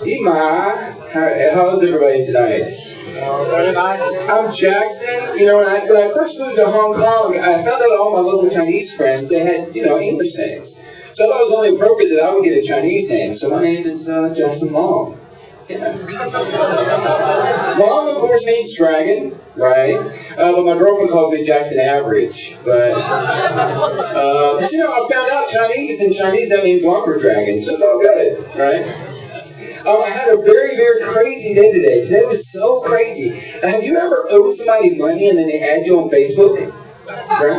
Ima, how's everybody tonight? Very nice. I'm Jackson. You know, when I first moved to Hong Kong, I found out all my local Chinese friends, they had, English names. So I thought it was only appropriate that I would get a Chinese name. So my name is Jackson Long. Yeah. Long, of course, means dragon, right? But my girlfriend calls me Jackson Average. But I found out in Chinese that means lumber dragon. So it's all good, right? I had a very, very crazy day today. Today was so crazy. Have you ever owed somebody money and then they add you on Facebook? Right?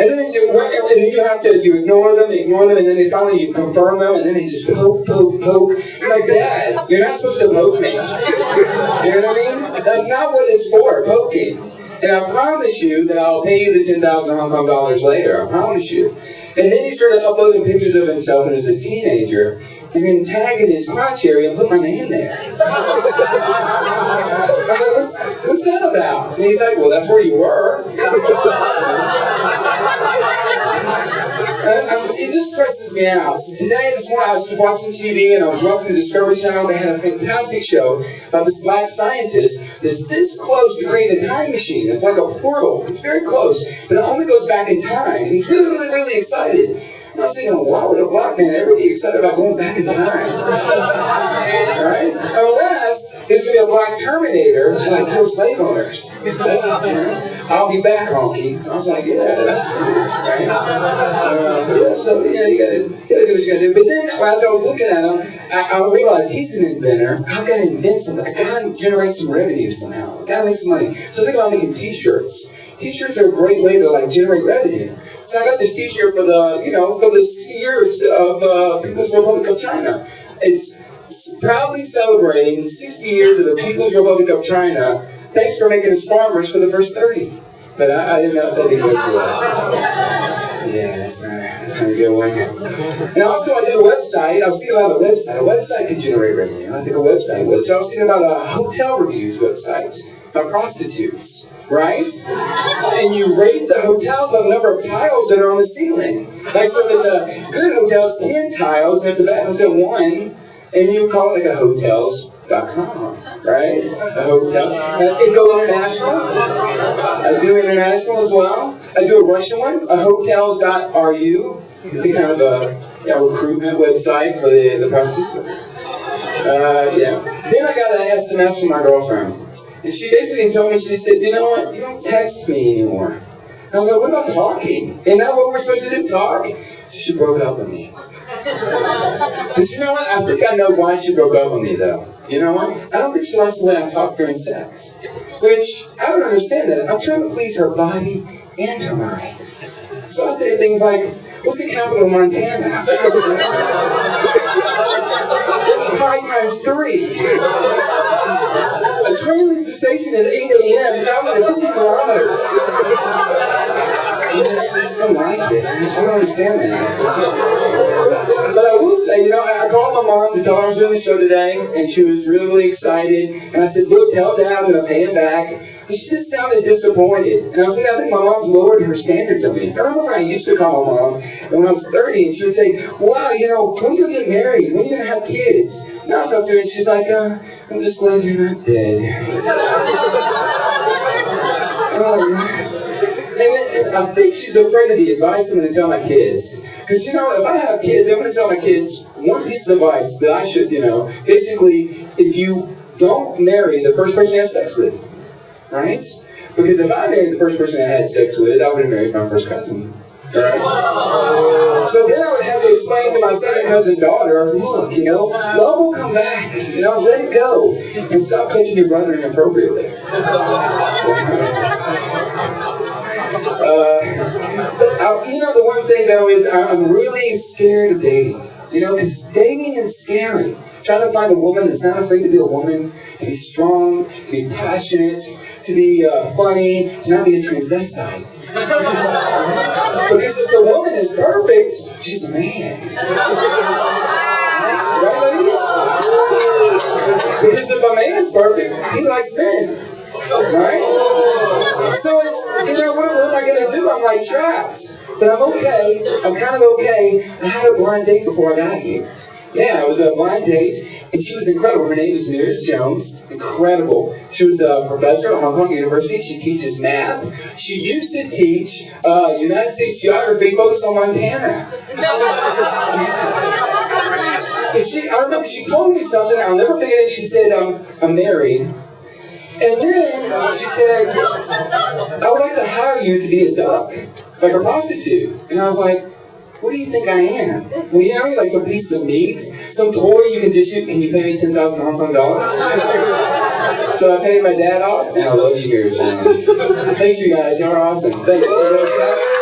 And then you have to ignore them, and then you confirm them, and then they just poke. You're like, Dad, you're not supposed to poke me. You know what I mean? That's not what it's for, poking. And I promise you that I'll pay you the 10,000 Hong Kong dollars later. I promise you. And then he started uploading pictures of himself as a teenager, and then tagging his crotch area and put my name there. I was like, what's that about? And he's like, well, that's where you were. It just stresses me out. So today, this morning, I was watching TV, and I was watching the Discovery Channel. They had a fantastic show about this black scientist that's this close to creating a time machine. It's like a portal. It's very close, but it only goes back in time. And he's really, really, really excited. And I was thinking, why would a black man ever be excited about going back in time? Right? Unless there's going to be a black Terminator that kill slave owners. I'll be back, honky. I was like, yeah, that's cool, right? You gotta do what you gotta do. But then, as I was looking at him, I realized he's an inventor. I've got to invent something. I gotta generate some revenue somehow. I gotta make some money. So I think about making T-shirts. T-shirts are a great way to generate revenue. So I got this T-shirt for the 60 years of People's Republic of China. It's proudly celebrating 60 years of the People's Republic of China. Thanks for making us farmers for the first 30. But I didn't know that didn't go too well. Yeah, that's not a good one. And also I did a website. I was thinking about a website. A website can generate revenue. I think a website would. So I was thinking about a hotel reviews website. About prostitutes, right? And you rate the hotels by the number of tiles that are on the ceiling. Like, so if it's a good hotel, it's 10 tiles, and it's a bad hotel, 1, and you call it like a hotels.com, right? A hotel. It go international. I do international as well. I do a Russian one, a hotels.ru. Kind of a recruitment website for the prostitutes. Then I got an SMS from my girlfriend. And she basically told me, she said, you know what, you don't text me anymore. And I was like, what about talking? Isn't that what we're supposed to do, talk? So she broke up with me. But you know what, I think I know why she broke up with me, though. You know what? I don't think she likes the way I talk during sex. Which, I don't understand that. I'm trying to please her body and her mind. So I say things like, what's the capital of Montana? What's pi times 3? A train leaves the station at 8 a.m. traveling at 50 kilometers. I just don't like it. I don't understand that. But I will say, I called my mom to tell her I was doing the show today, and she was really, really excited. And I said, look, tell Dad I'm going to pay him back. And she just sounded disappointed. And I was like, I think my mom's lowered her standards on me. I remember when I used to call my mom, and when I was 30, and she would say, wow, when are you going to get married? When are you going to have kids? Now I talk to her, and she's like, I'm just glad you're not dead. And I think she's afraid of the advice I'm going to tell my kids. Because, if I have kids, I'm going to tell my kids one piece of advice that I should, basically, if you don't marry the first person you have sex with, right? Because if I married the first person I had sex with, I would have married my first cousin. Right? So then I would have to explain to my second cousin daughter, look, love will come back. Let it go. And stop touching your brother inappropriately. The one thing though is I'm really scared of dating. Because dating is scary. Trying to find a woman that's not afraid to be a woman, to be strong, to be passionate, to be funny, to not be a transvestite. Because if the woman is perfect, she's a man. Right, ladies? Because if a man's perfect, he likes men. Right? So it's, what am I going to do? I'm like trapped. But I'm okay. I'm kind of okay. I had a blind date before I got here. Yeah, it was a blind date, and she was incredible. Her name is Mrs. Jones. Incredible. She was a professor at Hong Kong University. She teaches math. She used to teach United States geography, focused on Montana. And I remember she told me something. I'll never forget it. She said, "I'm married." And then she said, "I would like to hire you to be a duck, like a prostitute." And I was like, "What do you think I am? Well, you know, like some piece of meat, some toy you can just shoot. Can you pay me 10,000 Hong Kong dollars?" So I paid my dad off, and I love you very much. Thanks, you guys. You're awesome. Thank you.